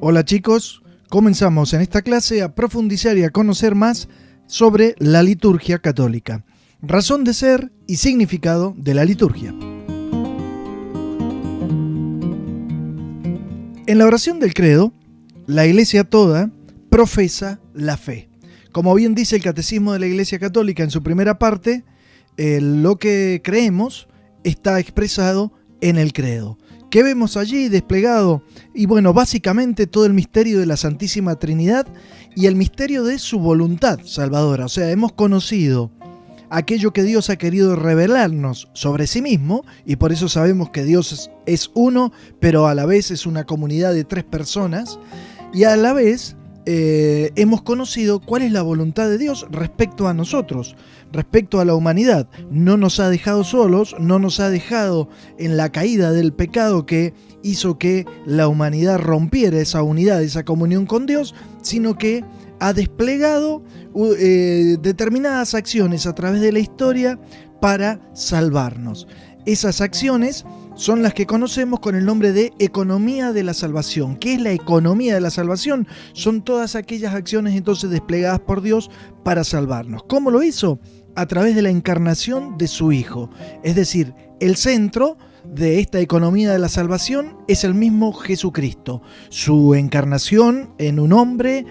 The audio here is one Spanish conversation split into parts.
Hola chicos, comenzamos en esta clase a profundizar y a conocer más sobre la liturgia católica, razón de ser y significado de la liturgia. En la oración del credo, la Iglesia toda profesa la fe. Como bien dice el Catecismo de la Iglesia Católica en su primera parte, lo que creemos está expresado en el credo. ¿Qué vemos allí desplegado? Y bueno, básicamente todo el misterio de la Santísima Trinidad y el misterio de su voluntad salvadora. O sea, hemos conocido aquello que Dios ha querido revelarnos sobre sí mismo, y por eso sabemos que Dios es uno, pero a la vez es una comunidad de tres personas, y a la vez hemos conocido cuál es la voluntad de Dios respecto a nosotros, respecto a la humanidad. No nos ha dejado solos, no nos ha dejado en la caída del pecado que hizo que la humanidad rompiera esa unidad, esa comunión con Dios, sino que ha desplegado determinadas acciones a través de la historia para salvarnos. Esas acciones son las que conocemos con el nombre de economía de la salvación. ¿Qué es la economía de la salvación? Son todas aquellas acciones entonces desplegadas por Dios para salvarnos. ¿Cómo lo hizo? A través de la encarnación de su Hijo. Es decir, el centro de esta economía de la salvación es el mismo Jesucristo. Su encarnación en un hombre,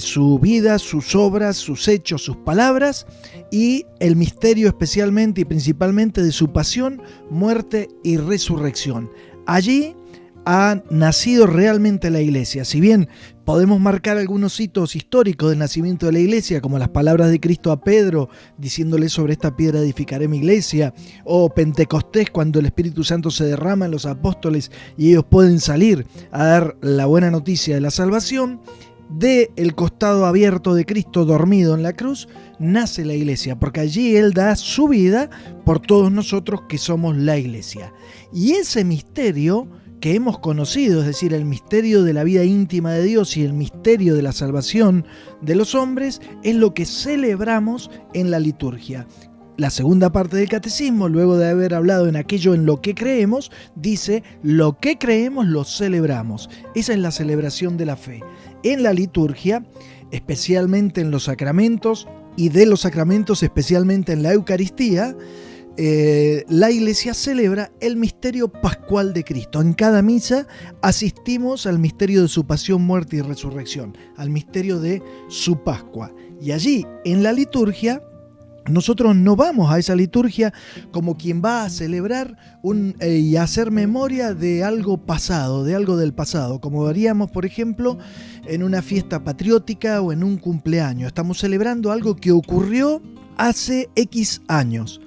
su vida, sus obras, sus hechos, sus palabras y el misterio especialmente y principalmente de su pasión, muerte y resurrección. Allí ha nacido realmente la Iglesia. Si bien podemos marcar algunos hitos históricos del nacimiento de la Iglesia, como las palabras de Cristo a Pedro, diciéndole sobre esta piedra edificaré mi iglesia, o Pentecostés, cuando el Espíritu Santo se derrama en los apóstoles y ellos pueden salir a dar la buena noticia de la salvación, del costado abierto de Cristo dormido en la cruz, nace la Iglesia, porque allí Él da su vida por todos nosotros que somos la Iglesia. Y ese misterio que hemos conocido, es decir, el misterio de la vida íntima de Dios y el misterio de la salvación de los hombres, es lo que celebramos en la liturgia. La segunda parte del catecismo, luego de haber hablado en aquello en lo que creemos, dice, lo que creemos lo celebramos. Esa es la celebración de la fe. En la liturgia, especialmente en los sacramentos, y de los sacramentos especialmente en la Eucaristía, la Iglesia celebra el misterio pascual de Cristo. En cada misa asistimos al misterio de su pasión, muerte y resurrección, al misterio de su Pascua. Y allí, en la liturgia, nosotros no vamos a esa liturgia como quien va a celebrar y a hacer memoria de algo pasado, de algo del pasado, como haríamos, por ejemplo, en una fiesta patriótica o en un cumpleaños. Estamos celebrando algo que ocurrió hace X años.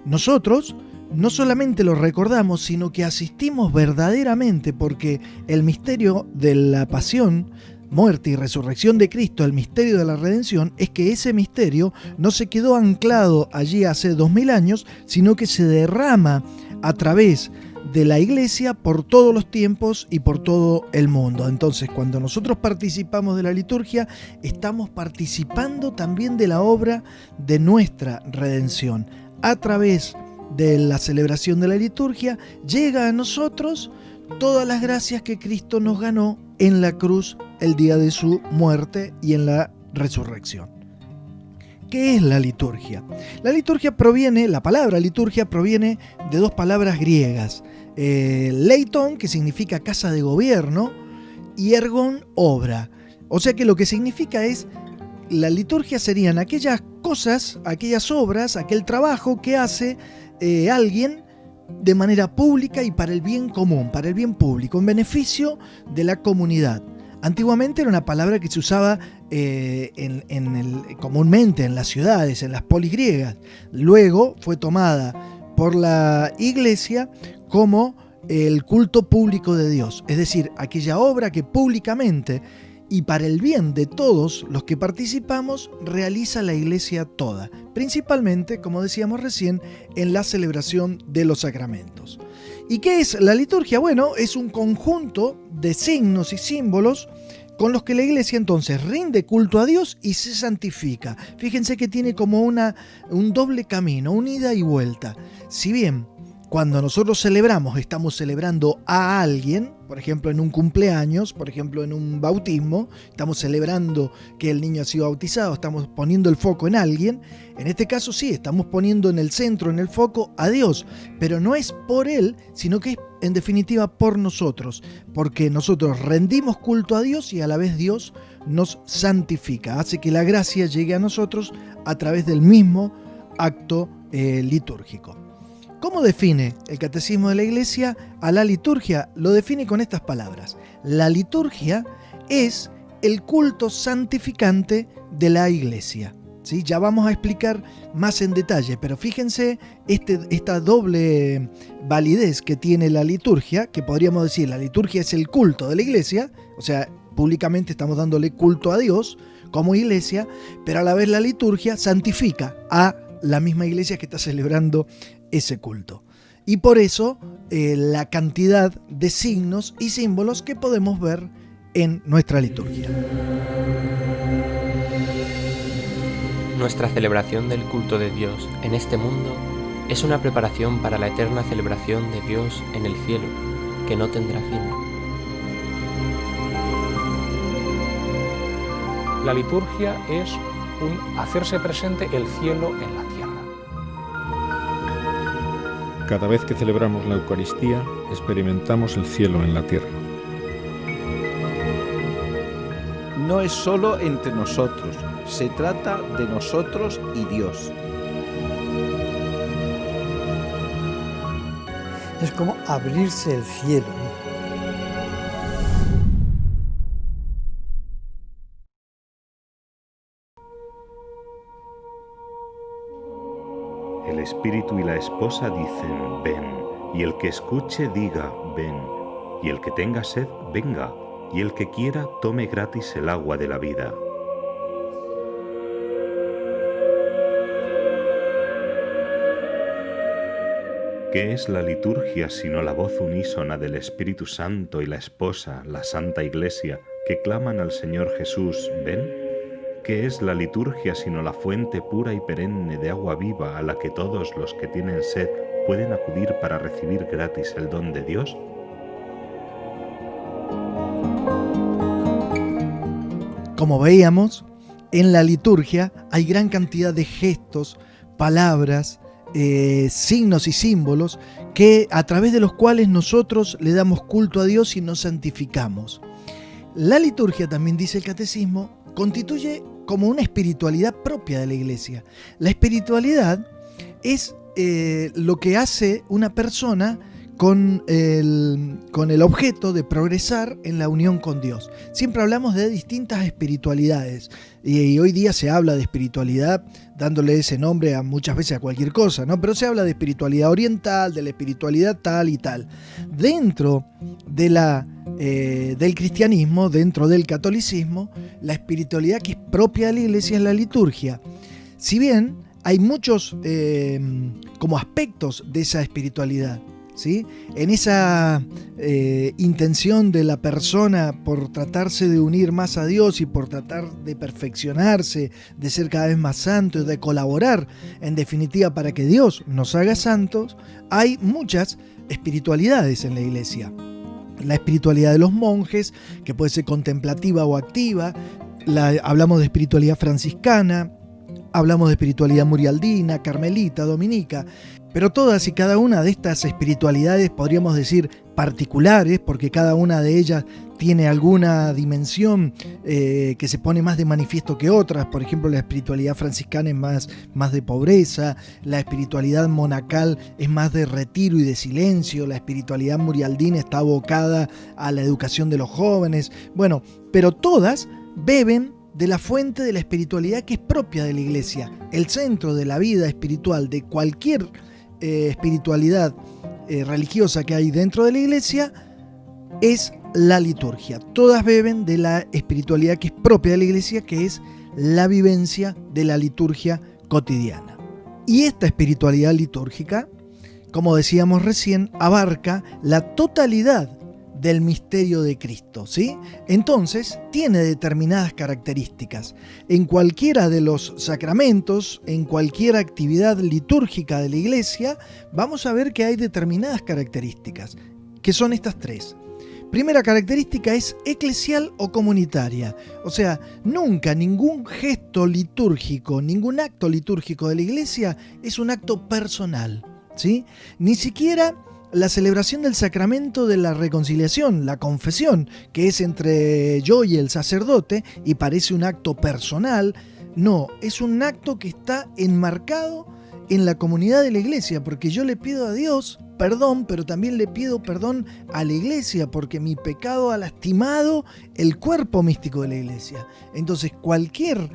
Nosotros no solamente lo recordamos, sino que asistimos verdaderamente, porque el misterio de la pasión, muerte y resurrección de Cristo, el misterio de la redención, es que ese misterio no se quedó anclado allí hace 2000 años, sino que se derrama a través de la Iglesia por todos los tiempos y por todo el mundo. Entonces, cuando nosotros participamos de la liturgia, estamos participando también de la obra de nuestra redención. A través de la celebración de la liturgia, llega a nosotros todas las gracias que Cristo nos ganó en la cruz el día de su muerte y en la resurrección. ¿Qué es la liturgia? La palabra liturgia proviene de dos palabras griegas. Leiton, que significa casa de gobierno, y ergon, obra. O sea que lo que significa es, la liturgia serían aquellas cosas, aquellas obras, aquel trabajo que hace alguien de manera pública y para el bien común, para el bien público, en beneficio de la comunidad. Antiguamente era una palabra que se usaba comúnmente en las ciudades, en las polis griegas. Luego fue tomada por la Iglesia como el culto público de Dios, es decir, aquella obra que públicamente y para el bien de todos los que participamos realiza la Iglesia toda, principalmente, como decíamos recién, en la celebración de los sacramentos. ¿Y qué es la liturgia? Bueno, es un conjunto de signos y símbolos con los que la Iglesia entonces rinde culto a Dios y se santifica. Fíjense que tiene como un doble camino, una ida y vuelta. Si bien Cuando nosotros celebramos, estamos celebrando a alguien, por ejemplo en un cumpleaños, por ejemplo en un bautismo, estamos celebrando que el niño ha sido bautizado, estamos poniendo el foco en alguien. En este caso sí, estamos poniendo en el centro, en el foco a Dios, pero no es por Él, sino que es en definitiva por nosotros, porque nosotros rendimos culto a Dios y a la vez Dios nos santifica, hace que la gracia llegue a nosotros a través del mismo acto litúrgico. ¿Cómo define el Catecismo de la Iglesia a la liturgia? Lo define con estas palabras. La liturgia es el culto santificante de la Iglesia. ¿Sí? Ya vamos a explicar más en detalle, pero fíjense esta doble validez que tiene la liturgia, que podríamos decir la liturgia es el culto de la Iglesia, o sea, públicamente estamos dándole culto a Dios como Iglesia, pero a la vez la liturgia santifica a la misma Iglesia que está celebrando ese culto. Y por eso la cantidad de signos y símbolos que podemos ver en nuestra liturgia. Nuestra celebración del culto de Dios en este mundo es una preparación para la eterna celebración de Dios en el cielo, que no tendrá fin. La liturgia es un hacerse presente el cielo en la tierra. Cada vez que celebramos la Eucaristía, experimentamos el cielo en la tierra. No es solo entre nosotros, se trata de nosotros y Dios. Es como abrirse el cielo, ¿no? El espíritu y la esposa dicen, ven, y el que escuche diga, ven, y el que tenga sed, venga, y el que quiera tome gratis el agua de la vida. ¿Qué es la liturgia sino la voz unísona del Espíritu Santo y la esposa, la Santa Iglesia, que claman al Señor Jesús, ven? ¿Qué es la liturgia sino la fuente pura y perenne de agua viva a la que todos los que tienen sed pueden acudir para recibir gratis el don de Dios? Como veíamos, en la liturgia hay gran cantidad de gestos, palabras, signos y símbolos a través de los cuales nosotros le damos culto a Dios y nos santificamos. La liturgia, también dice el Catecismo, constituye como una espiritualidad propia de la Iglesia. La espiritualidad es lo que hace una persona con el objeto de progresar en la unión con Dios. Siempre hablamos de distintas espiritualidades y hoy día se habla de espiritualidad dándole ese nombre muchas veces a cualquier cosa, ¿no? Pero se habla de espiritualidad oriental, de la espiritualidad tal y tal. Dentro de del cristianismo, dentro del catolicismo, la espiritualidad que es propia de la Iglesia es la liturgia. Si bien hay muchos como aspectos de esa espiritualidad, ¿sí? En esa intención de la persona por tratarse de unir más a Dios y por tratar de perfeccionarse, de ser cada vez más santo y de colaborar en definitiva para que Dios nos haga santos, hay muchas espiritualidades en la Iglesia. La espiritualidad de los monjes, que puede ser contemplativa o activa, hablamos de espiritualidad franciscana, hablamos de espiritualidad murialdina, carmelita, dominica, pero todas y cada una de estas espiritualidades podríamos decir particulares, porque cada una de ellas tiene alguna dimensión que se pone más de manifiesto que otras. Por ejemplo, la espiritualidad franciscana es más de pobreza, la espiritualidad monacal es más de retiro y de silencio, la espiritualidad murialdina está abocada a la educación de los jóvenes. Bueno, pero todas beben de la fuente de la espiritualidad que es propia de la Iglesia. El centro de la vida espiritual de cualquier espiritualidad religiosa que hay dentro de la Iglesia es la liturgia. Todas beben de la espiritualidad que es propia de la Iglesia, que es la vivencia de la liturgia cotidiana. Y esta espiritualidad litúrgica, como decíamos recién, abarca la totalidad del misterio de Cristo, ¿sí? Entonces, tiene determinadas características. En cualquiera de los sacramentos, en cualquier actividad litúrgica de la Iglesia, vamos a ver que hay determinadas características, que son estas tres. Primera característica es eclesial o comunitaria. O sea, nunca ningún gesto litúrgico, ningún acto litúrgico de la Iglesia es un acto personal, ¿sí? Ni siquiera la celebración del sacramento de la reconciliación, la confesión, que es entre yo y el sacerdote y parece un acto personal. No, es un acto que está enmarcado en la comunidad de la Iglesia, porque yo le pido a Dios perdón, pero también le pido perdón a la Iglesia, porque mi pecado ha lastimado el cuerpo místico de la Iglesia. Entonces cualquier,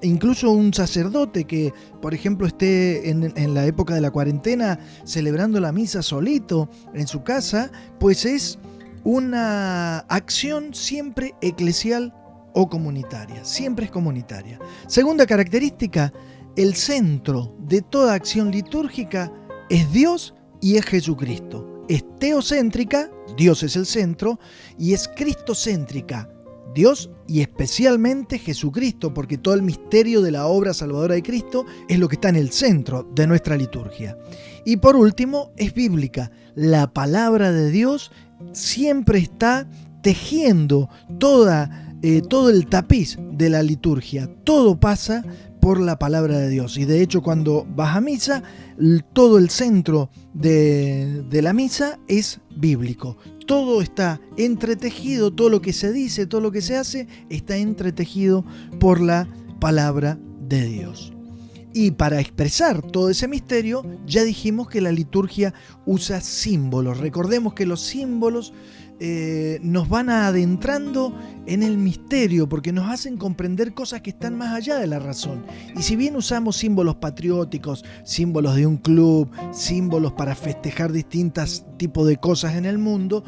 incluso un sacerdote que, por ejemplo, esté en la época de la cuarentena celebrando la misa solito en su casa, pues es una acción siempre eclesial o comunitaria, siempre es comunitaria. Segunda característica, el centro de toda acción litúrgica es Dios y es Jesucristo. Es teocéntrica, Dios es el centro, y es cristocéntrica, Dios y especialmente Jesucristo, porque todo el misterio de la obra salvadora de Cristo es lo que está en el centro de nuestra liturgia. Y por último, es bíblica. La palabra de Dios siempre está tejiendo todo el tapiz de la liturgia. Todo pasa por la palabra de Dios. Y de hecho, cuando vas a misa, todo el centro de la misa es bíblico. Todo está entretejido, todo lo que se dice, todo lo que se hace, está entretejido por la palabra de Dios. Y para expresar todo ese misterio, ya dijimos que la liturgia usa símbolos. Recordemos que los símbolos nos van adentrando en el misterio, porque nos hacen comprender cosas que están más allá de la razón. Y si bien usamos símbolos patrióticos, símbolos de un club, símbolos para festejar distintos tipos de cosas en el mundo,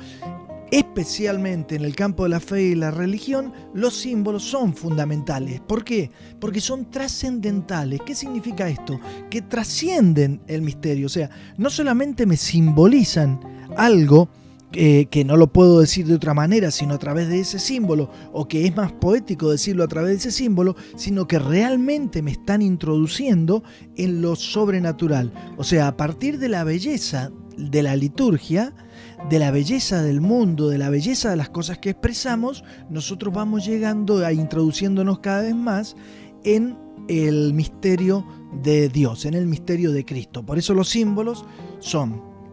especialmente en el campo de la fe y la religión, los símbolos son fundamentales. ¿Por qué? Porque son trascendentales. ¿Qué significa esto? Que trascienden el misterio. O sea, no solamente me simbolizan algo que no lo puedo decir de otra manera, sino a través de ese símbolo, o que es más poético decirlo a través de ese símbolo, sino que realmente me están introduciendo en lo sobrenatural. O sea, a partir de la belleza de la liturgia, de la belleza del mundo, de la belleza de las cosas que expresamos, nosotros vamos llegando a introduciéndonos cada vez más en el misterio de Dios, en el misterio de Cristo. Por eso los símbolos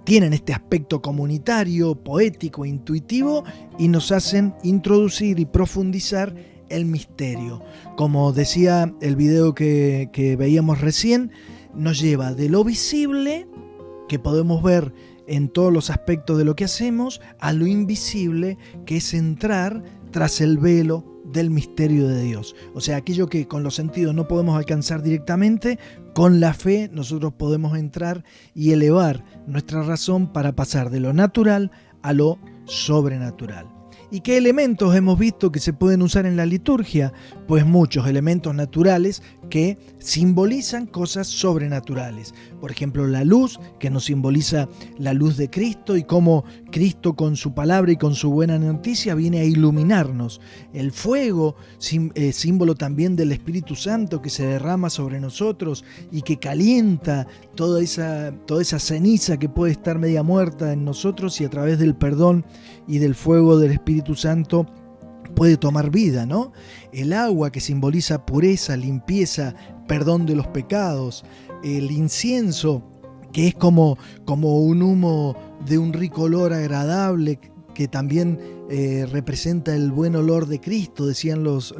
tienen este aspecto comunitario, poético, intuitivo, y nos hacen introducir y profundizar el misterio. Como decía el video que veíamos recién, nos lleva de lo visible, que podemos ver en todos los aspectos de lo que hacemos, a lo invisible, que es entrar tras el velo del misterio de Dios. O sea, aquello que con los sentidos no podemos alcanzar directamente, con la fe nosotros podemos entrar y elevar nuestra razón para pasar de lo natural a lo sobrenatural. ¿Y qué elementos hemos visto que se pueden usar en la liturgia? Pues muchos elementos naturales que simbolizan cosas sobrenaturales. Por ejemplo, la luz, que nos simboliza la luz de Cristo y cómo Cristo con su palabra y con su buena noticia viene a iluminarnos. El fuego, símbolo también del Espíritu Santo que se derrama sobre nosotros y que calienta toda esa ceniza que puede estar media muerta en nosotros, y a través del perdón y del fuego del Espíritu Santo puede tomar vida, ¿no? El agua, que simboliza pureza, limpieza, perdón de los pecados. El incienso, que es como un humo de un rico olor agradable, que también representa el buen olor de Cristo, decían los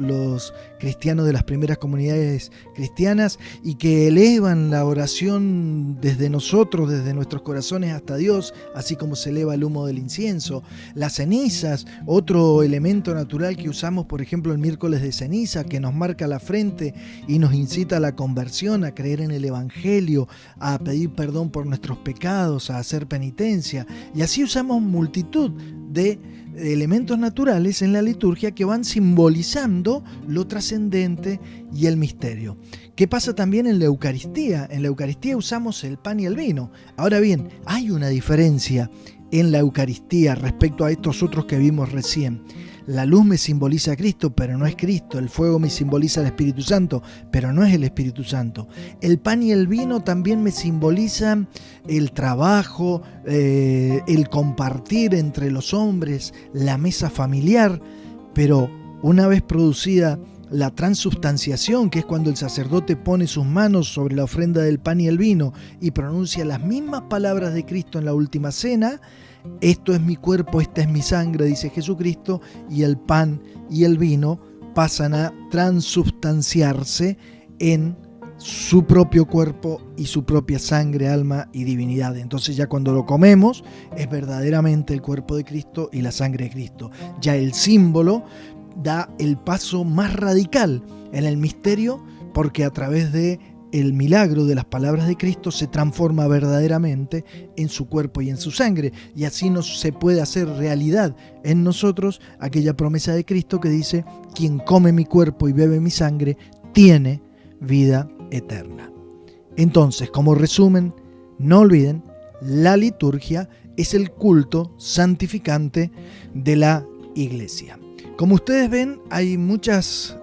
cristianos de las primeras comunidades cristianas, y que elevan la oración desde nosotros, desde nuestros corazones hasta Dios, así como se eleva el humo del incienso. Las cenizas, otro elemento natural que usamos, por ejemplo, el miércoles de ceniza, que nos marca la frente y nos incita a la conversión, a creer en el Evangelio, a pedir perdón por nuestros pecados, a hacer penitencia. Y así usamos multitud de elementos naturales en la liturgia que van simbolizando lo trascendente y el misterio. ¿Qué pasa también en la Eucaristía? En la Eucaristía usamos el pan y el vino. Ahora bien, hay una diferencia en la Eucaristía respecto a estos otros que vimos recién. La luz me simboliza a Cristo, pero no es Cristo. El fuego me simboliza al Espíritu Santo, pero no es el Espíritu Santo. El pan y el vino también me simbolizan el trabajo, el compartir entre los hombres, la mesa familiar, pero una vez producida la transubstanciación, que es cuando el sacerdote pone sus manos sobre la ofrenda del pan y el vino y pronuncia las mismas palabras de Cristo en la última cena: esto es mi cuerpo, esta es mi sangre, dice Jesucristo, y el pan y el vino pasan a transubstanciarse en su propio cuerpo y su propia sangre, alma y divinidad. Entonces ya cuando lo comemos es verdaderamente el cuerpo de Cristo y la sangre de Cristo. Ya el símbolo da el paso más radical en el misterio, porque a través de el milagro de las palabras de Cristo se transforma verdaderamente en su cuerpo y en su sangre, y así se puede hacer realidad en nosotros aquella promesa de Cristo que dice: quien come mi cuerpo y bebe mi sangre tiene vida eterna. Entonces, como resumen, no olviden, la liturgia es el culto santificante de la Iglesia. Como ustedes ven, hay muchas,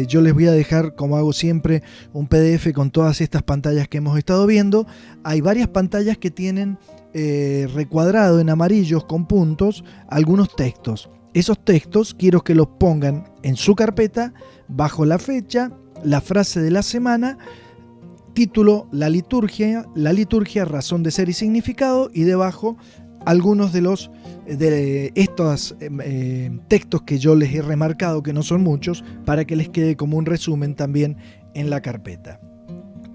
yo les voy a dejar, como hago siempre, un PDF con todas estas pantallas que hemos estado viendo. Hay varias pantallas que tienen recuadrado en amarillos con puntos algunos textos. Esos textos quiero que los pongan en su carpeta, bajo la fecha, la frase de la semana, título, la liturgia, razón de ser y significado, y debajo algunos de estos textos que yo les he remarcado, que no son muchos, para que les quede como un resumen también en la carpeta.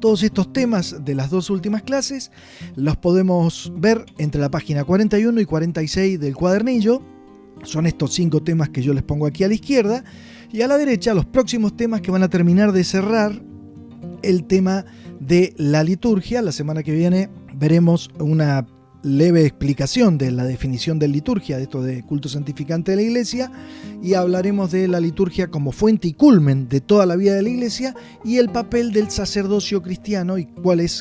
Todos estos temas de las dos últimas clases los podemos ver entre la página 41 y 46 del cuadernillo. Son estos 5 temas que yo les pongo aquí a la izquierda, y a la derecha los próximos temas que van a terminar de cerrar el tema de la liturgia. La semana que viene veremos una leve explicación de la definición de liturgia, de esto de culto santificante de la Iglesia, y hablaremos de la liturgia como fuente y culmen de toda la vida de la Iglesia, y el papel del sacerdocio cristiano y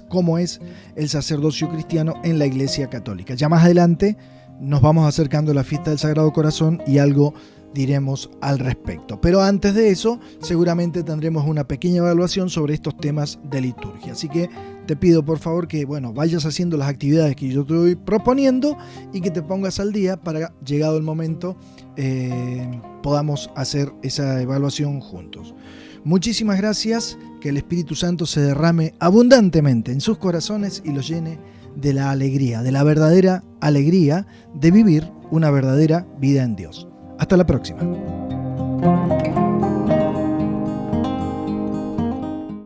cómo es el sacerdocio cristiano en la Iglesia católica. Ya más adelante nos vamos acercando a la fiesta del Sagrado Corazón y algo diremos al respecto. Pero antes de eso, seguramente tendremos una pequeña evaluación sobre estos temas de liturgia. Así que te pido por favor que vayas haciendo las actividades que yo te voy proponiendo y que te pongas al día para, llegado el momento, podamos hacer esa evaluación juntos. Muchísimas gracias, que el Espíritu Santo se derrame abundantemente en sus corazones y los llene de la alegría, de la verdadera alegría de vivir una verdadera vida en Dios. Hasta la próxima.